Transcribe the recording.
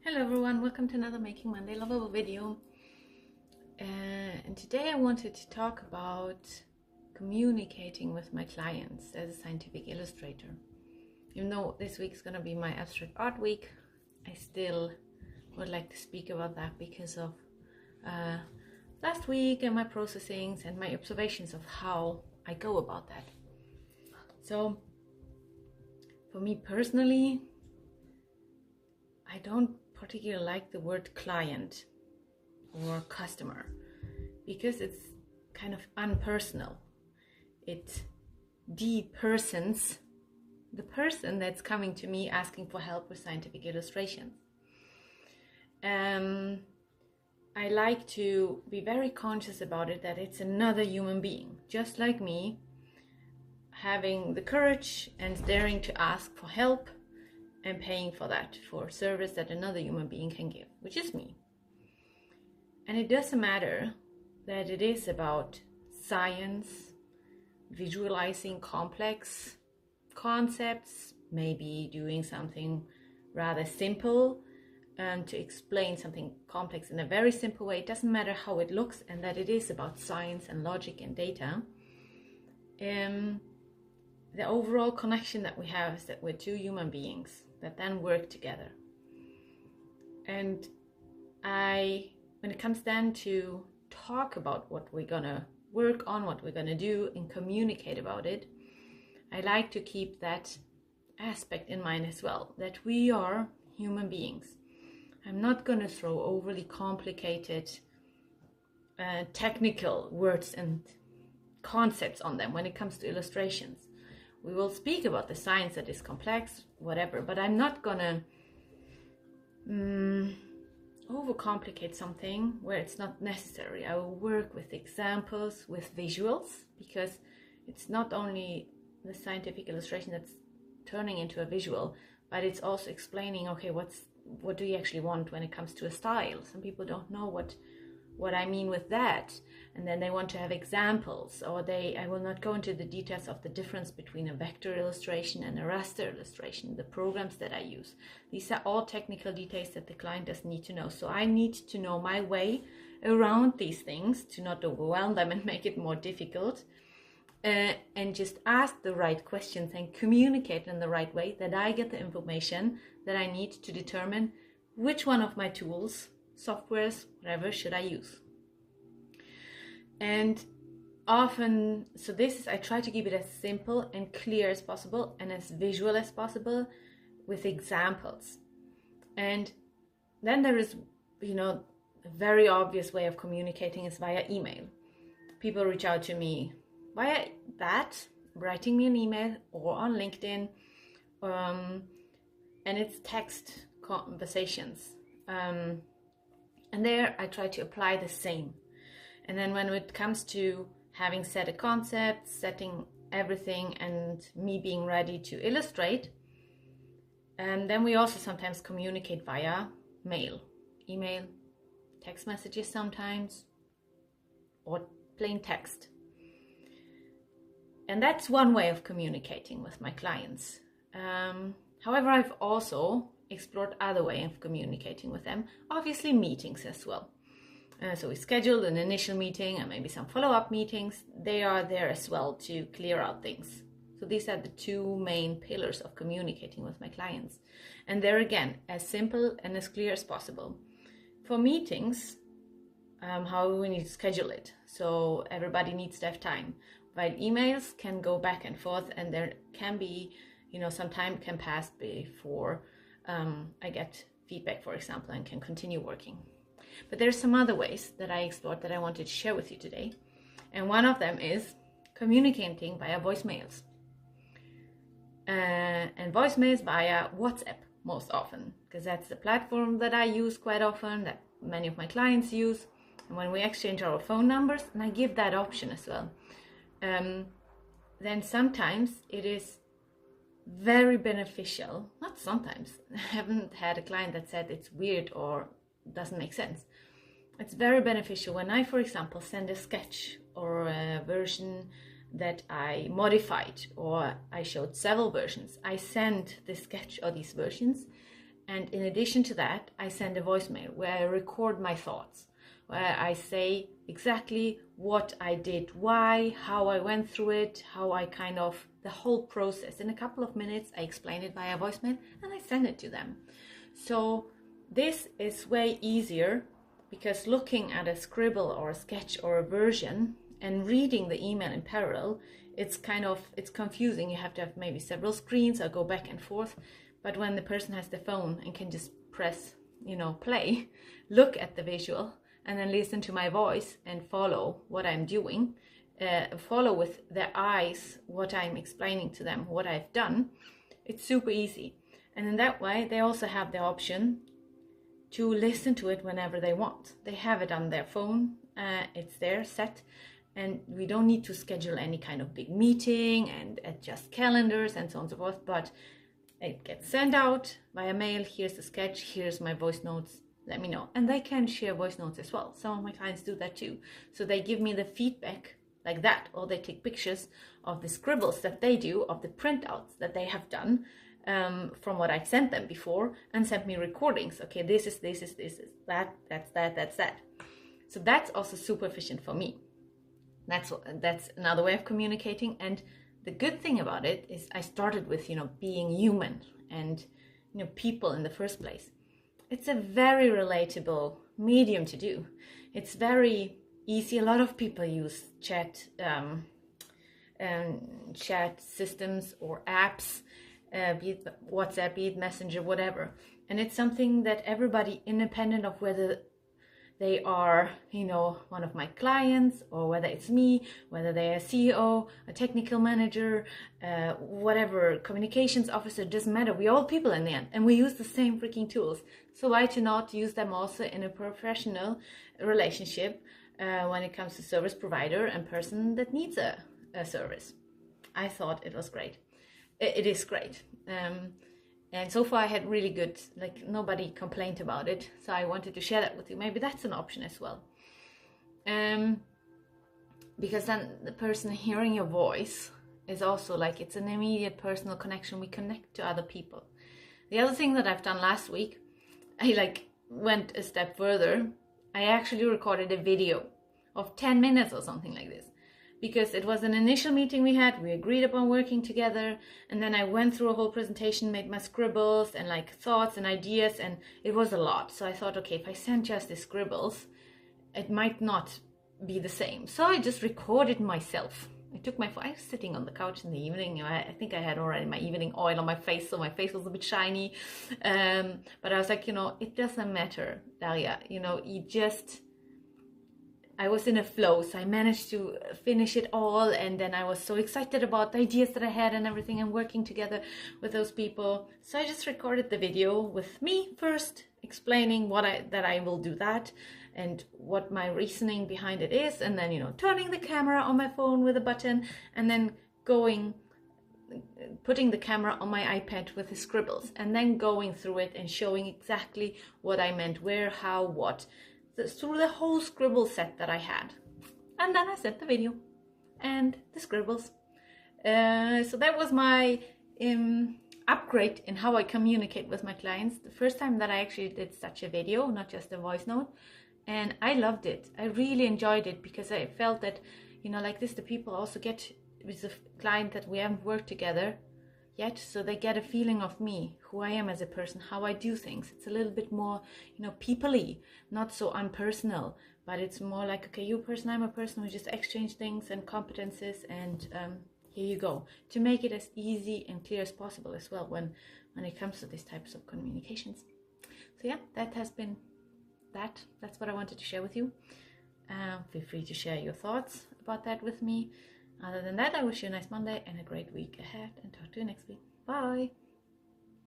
Hello everyone, welcome to another Making Monday Lovable video. And today I wanted to talk about communicating with my clients as a scientific illustrator. Even though this week is going to be my abstract art week, I still would like to speak about that because of last week and my processings and my observations of how I go about that. So for me personally, I don't particularly like the word client or customer because it's kind of unpersonal. It de-persons the person that's coming to me asking for help with scientific illustrations. I like to be very conscious about it, that it's another human being, just like me, having the courage and daring to ask for help and paying for that, for service that another human being can give, which is me. And it doesn't matter that it is about science, visualizing complex concepts, maybe doing something rather simple to explain something complex in a very simple way. It doesn't matter how it looks, and that it is about science and logic and data. The overall connection that we have is that we're two human beings that then work together. And when it comes then to talk about what we're gonna work on, what we're gonna do, and communicate about it, I like to keep that aspect in mind as well, that we are human beings. I'm not gonna throw overly complicated technical words and concepts on them when it comes to illustrations. We will speak about the science that is complex, whatever, but I'm not gonna overcomplicate something where it's not necessary. I will work with examples, with visuals, because it's not only the scientific illustration that's turning into a visual, but it's also explaining, okay, what do you actually want when it comes to a style? Some people don't know what I mean with that, and then they want to have examples, or I will not go into the details of the difference between a vector illustration and a raster illustration, the programs that I use. These are all technical details that the client doesn't need to know. So I need to know my way around these things to not overwhelm them and make it more difficult, and just ask the right questions and communicate in the right way, that I get the information that I need to determine which one of my tools, softwares, whatever, should I use. And often, I try to keep it as simple and clear as possible and as visual as possible with examples. And then there is, a very obvious way of communicating is via email. People reach out to me via that, writing me an email or on LinkedIn, and it's text conversations. And there I try to apply the same. And then when it comes to having set a concept, setting everything, and me being ready to illustrate, and then we also sometimes communicate via mail, email, text messages sometimes, or plain text. And that's one way of communicating with my clients. However, I've also explored other ways of communicating with them, obviously meetings as well. So we scheduled an initial meeting and maybe some follow-up meetings. They are there as well to clear out things. So these are the two main pillars of communicating with my clients. And there again, as simple and as clear as possible. For meetings, how we need to schedule it. So everybody needs to have time. While emails can go back and forth, and there can be, some time can pass before I get feedback, for example, and can continue working. But there's some other ways that I explored that I wanted to share with you today. And one of them is communicating via voicemails. And voicemails via WhatsApp most often, because that's the platform that I use quite often, that many of my clients use. And when we exchange our phone numbers, and I give that option as well, then sometimes it is very beneficial. Not sometimes. I haven't had a client that said it's weird or doesn't make sense. It's very beneficial when I, for example, send a sketch or a version that I modified, or I showed several versions. I send the sketch or these versions And in addition to that, I send a voicemail where I record my thoughts, where I say exactly what I did, why, how I went through it, how I the whole process. In a couple of minutes, I explain it via voicemail and I send it to them. So this is way easier, because looking at a scribble or a sketch or a version and reading the email in parallel, it's confusing. You have to have maybe several screens or go back and forth. But when the person has the phone and can just press, play, look at the visual, and then listen to my voice and follow what I'm doing, follow with their eyes what I'm explaining to them, what I've done, it's super easy. And in that way, they also have the option to listen to it whenever they want. They have it on their phone, it's there set, and we don't need to schedule any kind of big meeting and adjust calendars and so on and so forth, but it gets sent out via mail. Here's the sketch, here's my voice notes, let me know. And they can share voice notes as well. Some of my clients do that too. So they give me the feedback like that, or they take pictures of the scribbles that they do, of the printouts that they have done from what I sent them before, and sent me recordings. Okay, this is that, that's that. So that's also super efficient for me. That's another way of communicating. And the good thing about it is I started with, being human and, people in the first place. It's a very relatable medium to do. It's very easy. A lot of people use chat systems or apps, be it WhatsApp, be it Messenger, whatever. And it's something that everybody, independent of whether they are, one of my clients, or whether it's me, whether they're a CEO, a technical manager, whatever, communications officer, doesn't matter. We're all people in the end, and we use the same freaking tools. So why to not use them also in a professional relationship when it comes to service provider and person that needs a service? I thought it was great. It is great. And so far I had really good, nobody complained about it. So I wanted to share that with you. Maybe that's an option as well. Because then the person hearing your voice is also it's an immediate personal connection. We connect to other people. The other thing that I've done last week, I went a step further. I actually recorded a video of 10 minutes or something like this. Because it was an initial meeting we had, we agreed upon working together, and then I went through a whole presentation, made my scribbles and thoughts and ideas, and it was a lot. So I thought, okay, if I send just the scribbles, it might not be the same. So I just recorded myself. I was sitting on the couch in the evening. I think I had already my evening oil on my face, so my face was a bit shiny. But I was like, it doesn't matter, Daria. I was in a flow, so I managed to finish it all, and then I was so excited about the ideas that I had and everything, and working together with those people. So I just recorded the video with me first, explaining that I will do that and what my reasoning behind it is, and then turning the camera on my phone with a button, and then putting the camera on my iPad with the scribbles, and then going through it and showing exactly what I meant, where, how, what, through the whole scribble set that I had. And then I sent the video and the scribbles. So that was my upgrade in how I communicate with my clients. The first time that I actually did such a video, not just a voice note. And I loved it. I really enjoyed it, because I felt that, like this, the people also get with the client that we haven't worked together yet, so they get a feeling of me, who I am as a person, how I do things. It's a little bit more, people-y, not so unpersonal, but it's more like, okay, you're a person, I'm a person, we just exchange things and competences, and here you go, to make it as easy and clear as possible as well when it comes to these types of communications. So yeah, that has been that's what I wanted to share with you. Feel free to share your thoughts about that with me. Other than that, I wish you a nice Monday and a great week ahead, and talk to you next week. Bye!